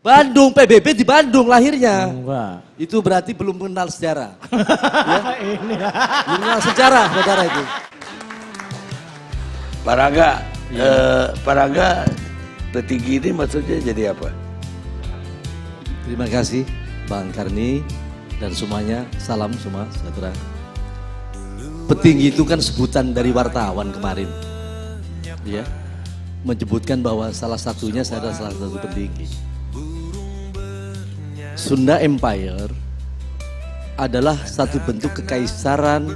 Bandung, PBB di Bandung lahirnya. Enggak. Itu berarti belum mengenal sejarah. Ya? Belum mengenal sejarah, saudara itu. Paraga petinggi ini maksudnya jadi apa? Terima kasih Bang Karni dan semuanya. Salam semua, sejahtera. Petinggi itu kan sebutan dari wartawan kemarin. Ya. Menyebutkan bahwa salah satunya saya adalah salah satu petinggi. Sunda Empire adalah satu bentuk kekaisaran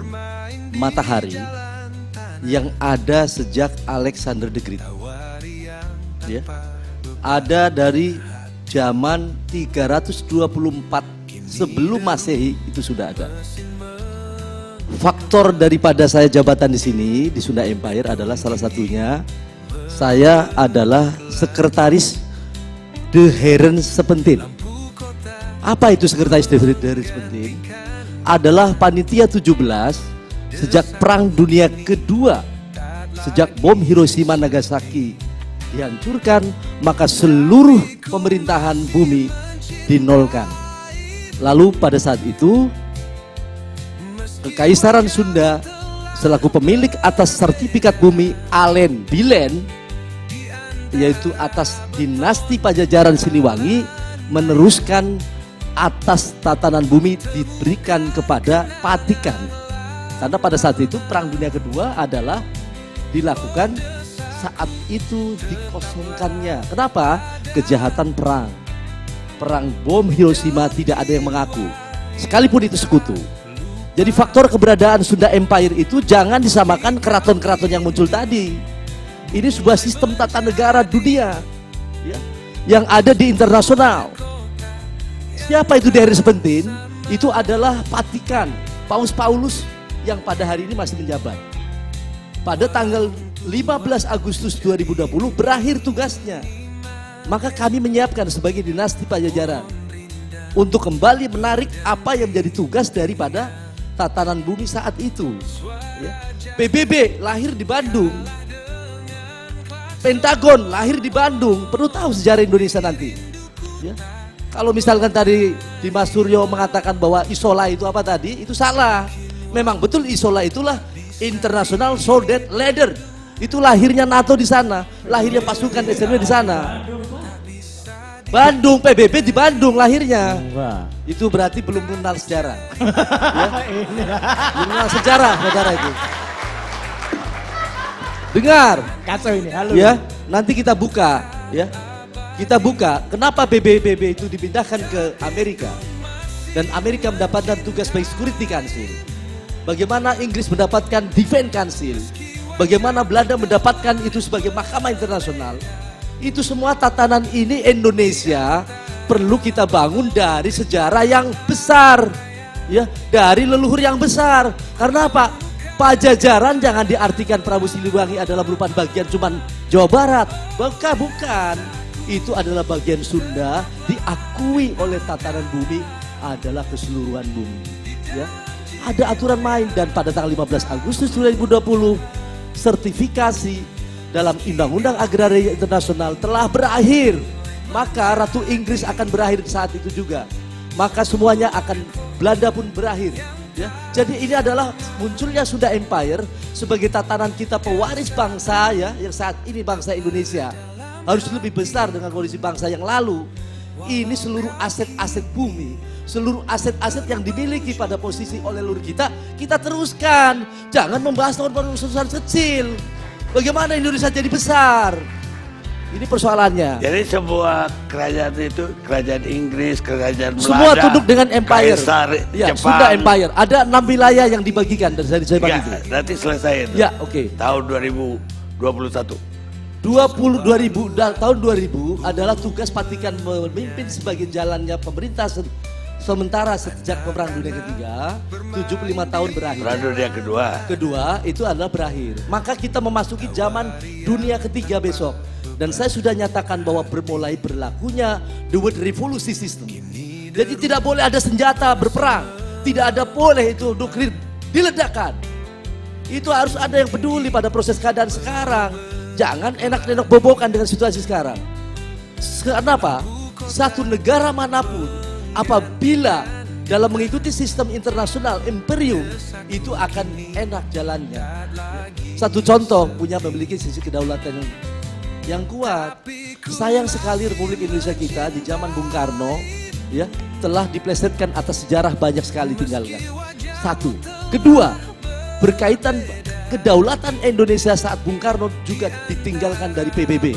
matahari yang ada sejak Alexander the Great. Ya. Ada dari zaman 324 sebelum Masehi itu sudah ada. Faktor daripada saya jabatan di sini di Sunda Empire adalah salah satunya saya adalah sekretaris De Heren Sepentin. Apa itu sekretaris De Heren Sepentin? Adalah panitia 17 sejak Perang Dunia Kedua. Sejak bom Hiroshima Nagasaki dihancurkan, maka seluruh pemerintahan bumi dinolkan. Lalu pada saat itu Kekaisaran Sunda selaku pemilik atas sertifikat bumi Alen Bilen, yaitu atas dinasti Pajajaran Siliwangi, meneruskan atas tatanan bumi diberikan kepada Patikan. Karena pada saat itu Perang Dunia Kedua adalah dilakukan saat itu dikosongkannya. Kenapa? Kejahatan perang. Perang bom Hiroshima tidak ada yang mengaku, sekalipun itu sekutu. Jadi faktor keberadaan Sunda Empire itu jangan disamakan keraton-keraton yang muncul tadi. Ini sebuah sistem tata negara dunia ya, yang ada di internasional. Siapa itu De Heren Sepentin? Itu adalah Patikan, Paus Paulus yang pada hari ini masih menjabat. Pada tanggal 15 Agustus 2020 berakhir tugasnya. Maka kami menyiapkan sebagai dinasti Pajajaran untuk kembali menarik apa yang menjadi tugas daripada tatanan bumi saat itu. Ya. PBB lahir di Bandung, Pentagon lahir di Bandung. Perlu tahu sejarah Indonesia nanti. Ya. Kalau misalkan tadi di Mas Suryo mengatakan bahwa Isola itu apa tadi, itu salah. Memang betul Isola itulah International Soldat Leader. Itu lahirnya NATO di sana, lahirnya pasukan SNW di sana. Bandung, PBB di Bandung lahirnya. Enggak. Itu berarti belum mengenal sejarah. Ya? Belum mengenal sejarah, saudara itu. Dengar. Kacau ini, halo. Ya, nanti kita buka, ya. Kita buka kenapa PBB itu dipindahkan ke Amerika. Dan Amerika mendapatkan tugas sebagai Security Council. Bagaimana Inggris mendapatkan Defense Council. Bagaimana Belanda mendapatkan itu sebagai mahkamah internasional. Itu semua tatanan ini Indonesia perlu kita bangun dari sejarah yang besar, ya, dari leluhur yang besar. Karena apa? Pajajaran jangan diartikan Prabu Siliwangi adalah merupakan bagian cuman Jawa Barat. Bukan. Itu adalah bagian Sunda, diakui oleh tatanan bumi adalah keseluruhan bumi. Ya. Ada aturan main dan pada tanggal 15 Agustus 2020 sertifikasi dalam Undang-Undang Agraria Internasional telah berakhir. Maka Ratu Inggris akan berakhir saat itu juga. Maka semuanya akan, Belanda pun berakhir. Ya. Jadi ini adalah munculnya Sunda Empire sebagai tatanan kita pewaris bangsa ya, yang saat ini bangsa Indonesia. Harus lebih besar dengan kondisi bangsa yang lalu. Ini seluruh aset-aset bumi, seluruh aset-aset yang dimiliki pada posisi oleh leluhur kita teruskan. Jangan membahas tahun-tahun kecil. Bagaimana Indonesia jadi besar? Ini persoalannya. Jadi sebuah kerajaan itu, kerajaan Inggris, kerajaan Belanda, semua tunduk dengan empire. Kaisar Ya, Jepang. Sunda Empire. Ada 6 wilayah yang dibagikan dari saya bagi itu. Nanti selesai itu. Ya, oke. Tahun 2021. 2000 tahun 2000 adalah tugas Patikan memimpin sebagai jalannya pemerintah sementara sejak Perang Dunia Ketiga, 75 tahun berakhir. Perang Dunia Kedua. Kedua itu adalah berakhir. Maka kita memasuki zaman dunia ketiga besok. Dan saya sudah nyatakan bahwa bermulai berlakunya the world revolution system. Jadi tidak boleh ada senjata berperang. Tidak ada boleh itu nuklir diledakkan. Itu harus ada yang peduli pada proses keadaan sekarang. Jangan enak-enak bobokan dengan situasi sekarang. Kenapa? satu negara manapun apabila dalam mengikuti sistem internasional imperium itu akan enak jalannya. Satu contoh memiliki sisi kedaulatan yang kuat. Sayang sekali Republik Indonesia kita di zaman Bung Karno ya telah diplesetkan atas sejarah banyak sekali tinggalkan. Satu. Kedua, berkaitan kedaulatan Indonesia saat Bung Karno juga ditinggalkan dari PBB.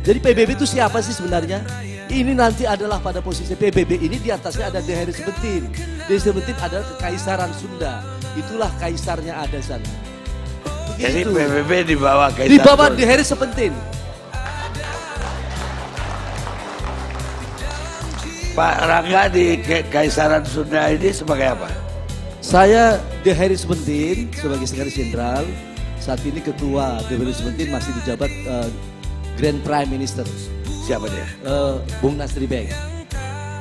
Jadi PBB itu siapa sih sebenarnya? Ini nanti adalah pada posisi PBB ini di atasnya ada The Harry Seventeen. The Seventeen adalah Kekaisaran Sunda. Itulah kaisarnya ada di sana. Jadi Begitu. PBB di bawah Kaisar. Di bawah The Harry Seventeen. Pak Rangga di Kekaisaran Sunda ini sebagai apa? Saya The Harry Seventeen sebagai Sekretaris Jenderal. Saat ini Ketua The Harry Seventeen masih dijabat Grand Prime Minister. Siapa dia? Bung Nasri Bank.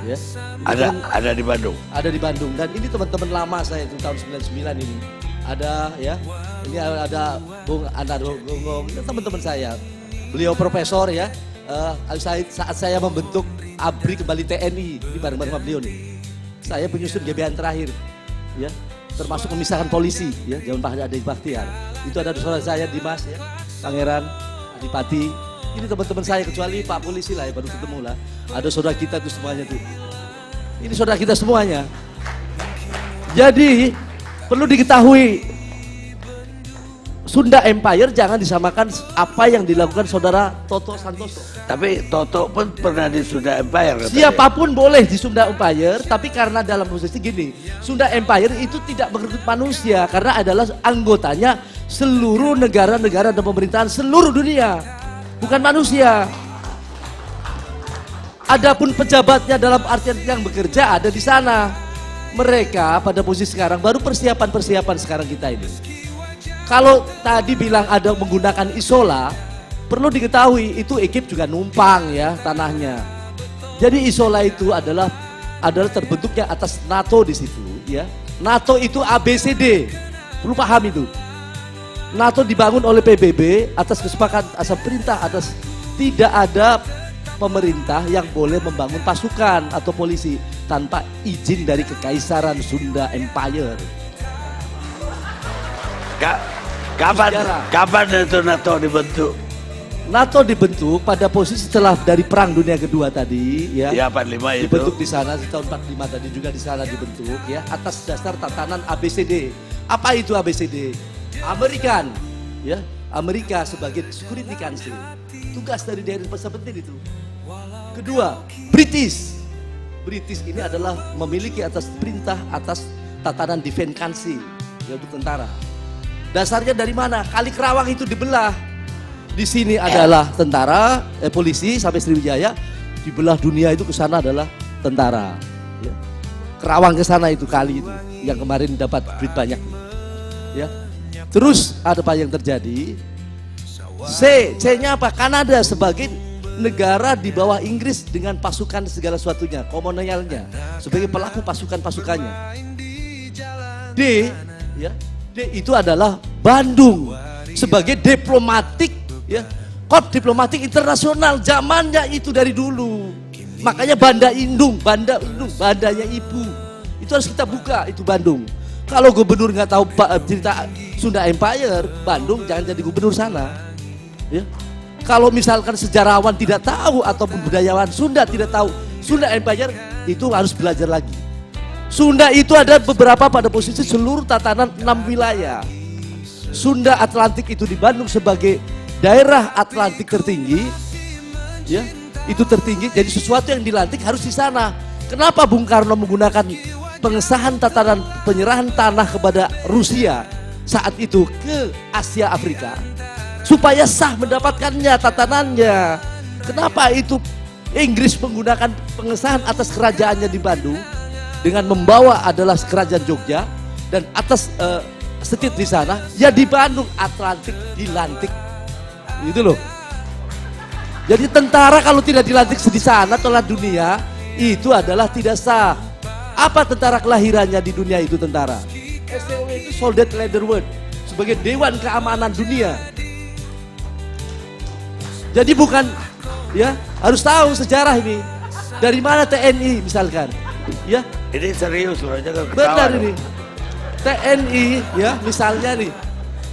Ya. Ada di Bandung. Ada di Bandung dan ini teman-teman lama saya itu tahun 99 ini. Ada ya. Ini ada Bung Anado Gonggong, teman-teman saya. Beliau profesor ya. Saat saya membentuk ABRI kembali TNI ini bareng-bareng sama beliau nih. Saya penyusun GBHN terakhir ya. Termasuk memisahkan polisi ya, zaman Pak Adi Bakhtiar. Itu ada saudara saya Dimas ya. Pangeran Adipati. Ini teman-teman saya kecuali Pak Polisi lah ya baru ketemu lah. Ada saudara kita tuh semuanya tuh. Ini saudara kita semuanya. Jadi perlu diketahui Sunda Empire jangan disamakan apa yang dilakukan saudara Toto Santoso. Tapi Toto pun pernah di Sunda Empire katanya. Siapapun boleh di Sunda Empire, tapi karena dalam posisi gini, Sunda Empire itu tidak merekrut manusia karena adalah anggotanya seluruh negara-negara dan pemerintahan seluruh dunia. Bukan manusia. Adapun pejabatnya dalam artian yang bekerja ada di sana. Mereka pada posisi sekarang baru persiapan sekarang kita ini. Kalau tadi bilang ada menggunakan isola, perlu diketahui itu ekip juga numpang ya tanahnya. Jadi isola itu adalah terbentuknya atas NATO di situ ya. NATO itu ABCD. Perlu paham itu. NATO dibangun oleh PBB atas kesepakatan asal perintah atas tidak ada pemerintah yang boleh membangun pasukan atau polisi tanpa izin dari Kekaisaran Sunda Empire. Kapan itu NATO dibentuk? NATO dibentuk pada posisi setelah dari Perang Dunia Kedua tadi ya. Ya 45 itu. Dibentuk di sana di tahun 45 tadi juga di sana dibentuk ya atas dasar tatanan ABCD. Apa itu ABCD? American, ya Amerika sebagai security council, tugas dari daerah penting itu. Kedua, British ini adalah memiliki atas perintah atas tatanan defense council, ya untuk tentara. Dasarnya dari mana? Kali Kerawang itu dibelah. Di sini adalah tentara, polisi sampai Sriwijaya, dibelah dunia itu ke sana adalah tentara. Ya. Kerawang ke sana itu kali itu yang kemarin dapat duit banyak, ya. Terus ada apa yang terjadi? C-nya apa? Kanada sebagai negara di bawah Inggris dengan pasukan segala sesuatunya, kolonialnya, sebagai pelaku pasukannya. D, ya, D itu adalah Bandung sebagai diplomatik, ya, kop diplomatik internasional zamannya itu dari dulu. Makanya Banda Indung, bandanya ibu. Itu harus kita buka itu Bandung. Kalau gubernur nggak tahu cerita Sunda Empire, Bandung jangan jadi gubernur sana. Ya. Kalau misalkan sejarawan tidak tahu ataupun budayawan Sunda tidak tahu Sunda Empire, itu harus belajar lagi. Sunda itu ada beberapa pada posisi seluruh tatanan 6 wilayah. Sunda Atlantik itu di Bandung sebagai daerah Atlantik tertinggi, ya itu tertinggi. Jadi sesuatu yang dilantik harus di sana. Kenapa Bung Karno menggunakan pengesahan tatanan penyerahan tanah kepada Rusia saat itu ke Asia Afrika supaya sah mendapatkannya tatanannya. Kenapa itu Inggris menggunakan pengesahan atas kerajaannya di Bandung dengan membawa adalah kerajaan Jogja dan atas setit di sana ya di Bandung Atlantik dilantik itu loh. Jadi tentara kalau tidak dilantik di sana tolak dunia itu adalah tidak sah. Apa tentara kelahirannya di dunia itu tentara? STW itu Soldat Leaderwood sebagai Dewan Keamanan Dunia. Jadi bukan ya harus tahu sejarah ini. Dari mana TNI misalkan? Ya, Ini serius loh, jangan ketawa. benar dong. ini. TNI ya, misalnya nih.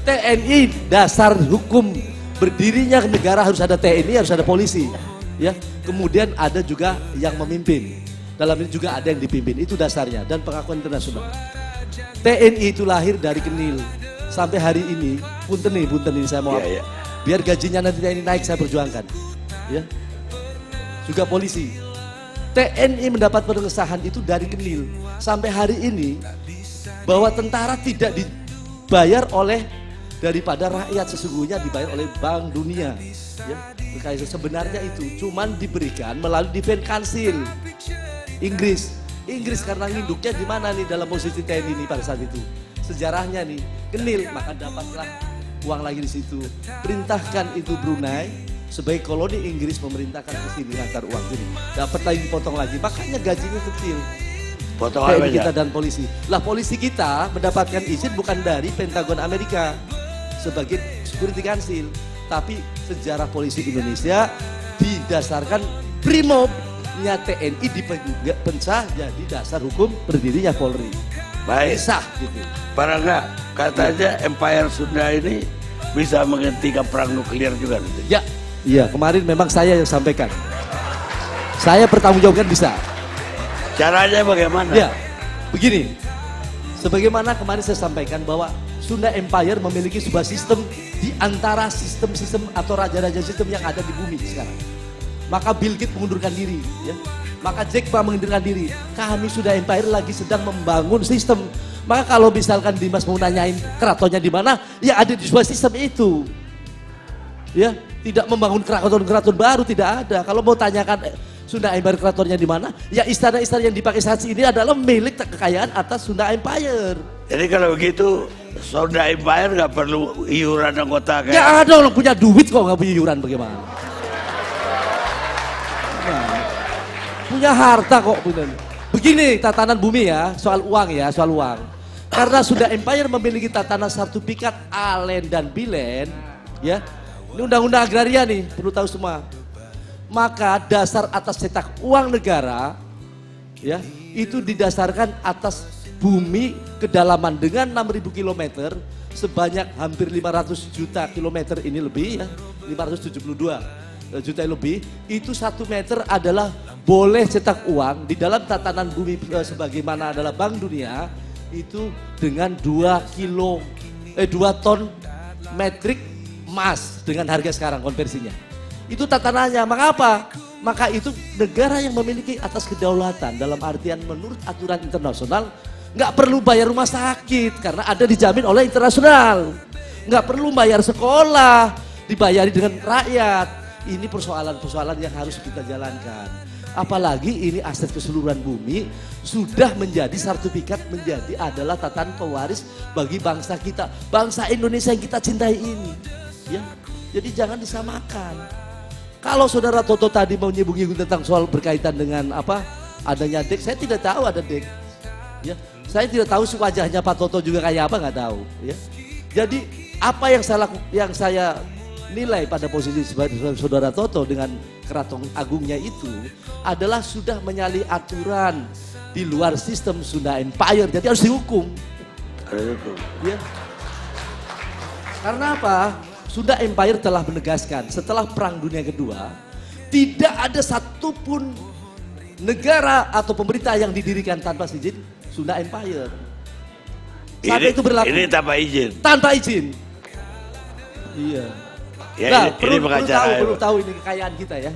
TNI dasar hukum berdirinya negara harus ada TNI, harus ada polisi. Ya, kemudian ada juga yang memimpin. Dalam ini juga ada yang dipimpin, itu dasarnya dan pengakuan internasional. TNI itu lahir dari Kenil. Sampai hari ini, punten ini saya mau Iya, iya. biar gajinya nanti TNI naik saya perjuangkan. Ya. Juga polisi. TNI mendapat pengesahan itu dari Kenil. Sampai hari ini bahwa tentara tidak dibayar oleh daripada rakyat, sesungguhnya dibayar oleh Bank Dunia. Ya. Sebenarnya itu cuman diberikan melalui Defense Council Inggris karena nginduknya di mana nih dalam posisi TNI ini pada saat itu. Sejarahnya nih, Kenil, maka dapatlah uang lagi di situ. Perintahkan itu Brunei sebagai koloni Inggris, memerintahkan ke sini ngantar uang sini. Dapat lagi dipotong lagi, makanya gajinya kecil. Potong TNI apa kita aja? dan polisi. Lah polisi kita mendapatkan izin bukan dari Pentagon Amerika sebagai Security Council, tapi sejarah polisi Indonesia didasarkan Brimobnya TNI dipecah jadi dasar hukum berdirinya Polri. Baik. Sah gitu. Para enggak, katanya Empire Sunda ini bisa menghentikan perang nuklir juga nanti. Ya, iya kemarin memang saya yang sampaikan. Saya bertanggungjawabkan bisa. Caranya bagaimana? Ya, begini. Sebagaimana kemarin saya sampaikan bahwa Sunda Empire memiliki sebuah sistem di antara sistem-sistem atau raja-raja sistem yang ada di bumi sekarang. Maka Bill Gates mengundurkan diri, ya. Maka Jack Ma mengundurkan diri. Kami Sunda Empire lagi sedang membangun sistem. Maka kalau misalkan Dimas mau nanyain keratonnya di mana, ya ada di sebuah sistem itu. Ya, tidak membangun keraton-keraton baru, tidak ada. Kalau mau tanyakan Sunda Empire keratonnya di mana, ya istana-istana yang dipakai saat ini adalah milik kekayaan atas Sunda Empire. Jadi kalau begitu Sunda Empire nggak perlu iuran anggota kayak. Ya ada orang punya duit kok nggak punya iuran bagaimana? Nah, punya harta kok bener. Begini tatanan bumi ya, soal uang ya, soal uang. Karena Sunda Empire memiliki tatanan sertifikat Alen dan Bilen, ya. Ini undang-undang agraria nih, perlu tahu semua. Maka dasar atas cetak uang negara, ya, itu didasarkan atas bumi kedalaman dengan 6.000 km sebanyak hampir 500 juta kilometer ini lebih ya, 572 juta lebih, itu 1 meter adalah boleh cetak uang di dalam tatanan bumi sebagaimana adalah Bank Dunia itu dengan 2 ton metrik emas dengan harga sekarang konversinya. Itu tatanannya, maka apa? Maka itu negara yang memiliki atas kedaulatan dalam artian menurut aturan internasional nggak perlu bayar rumah sakit karena ada dijamin oleh internasional. Nggak perlu bayar sekolah, dibayari dengan rakyat. Ini persoalan-persoalan yang harus kita jalankan. Apalagi ini aset keseluruhan bumi sudah menjadi sertifikat menjadi adalah tatanan pewaris bagi bangsa kita. Bangsa Indonesia yang kita cintai ini. Ya, jadi jangan disamakan. Kalau saudara Toto tadi mau nyinggung tentang soal berkaitan dengan apa adanya DEK, saya tidak tahu ada DEK. Ya, saya tidak tahu wajahnya Pak Toto juga kayak apa nggak tahu. Ya, jadi apa yang saya nilai pada posisi saudara Toto dengan Keraton Agungnya itu adalah sudah menyalahi aturan di luar sistem Sunda Empire, jadi harus dihukum. Ya. Karena apa? Sunda Empire telah menegaskan setelah Perang Dunia Kedua tidak ada satupun negara atau pemerintah yang didirikan tanpa izin Sunda Empire. Sampai itu berlaku. Ini tanpa izin. Tanpa izin. Iya. Ya, Nah, ini pengacara. perlu tahu ini kekayaan kita ya.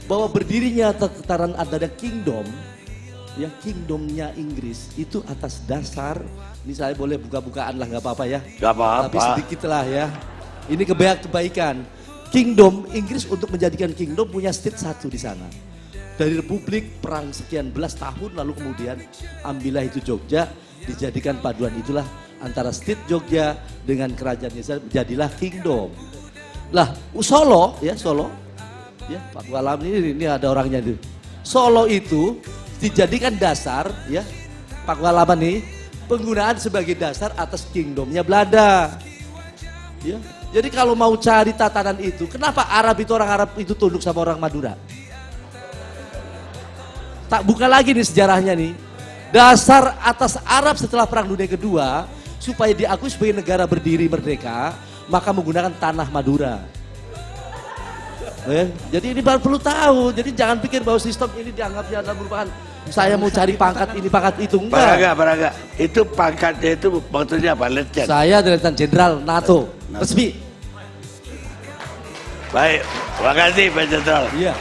Bahwa berdirinya tataran ada kingdom, ya kingdomnya Inggris itu atas dasar, ini saya boleh buka-bukaan lah nggak apa-apa ya. Nggak apa-apa. Tapi sedikit lah ya. Ini kebaikan. Kingdom Inggris untuk menjadikan kingdom punya state satu di sana. Dari republik perang sekian belas tahun lalu kemudian ambillah itu Jogja dijadikan paduan itulah antara state Jogja dengan kerajaannya jadilah kingdom. Lah Solo ya Solo ya Pak Walam ini ada orangnya itu. Solo itu dijadikan dasar ya Pak Walaman nih penggunaan sebagai dasar atas kingdomnya Belanda. Ya. Jadi kalau mau cari tatanan itu, kenapa Arab itu orang Arab itu tunduk sama orang Madura? Tak buka lagi nih sejarahnya nih. Dasar atas Arab setelah Perang Dunia Kedua, supaya diakui sebagai negara berdiri merdeka, maka menggunakan tanah Madura. Jadi ini baru perlu tahu, jadi jangan pikir bahwa sistem ini dianggapnya adalah merupakan saya mau cari pangkat ini pangkat itu, enggak. Paraga, itu pangkatnya itu maksudnya apa? Letjen. Saya Letnan Jenderal NATO, resmi. Baik, terima kasih Pak Jenderal. Iya.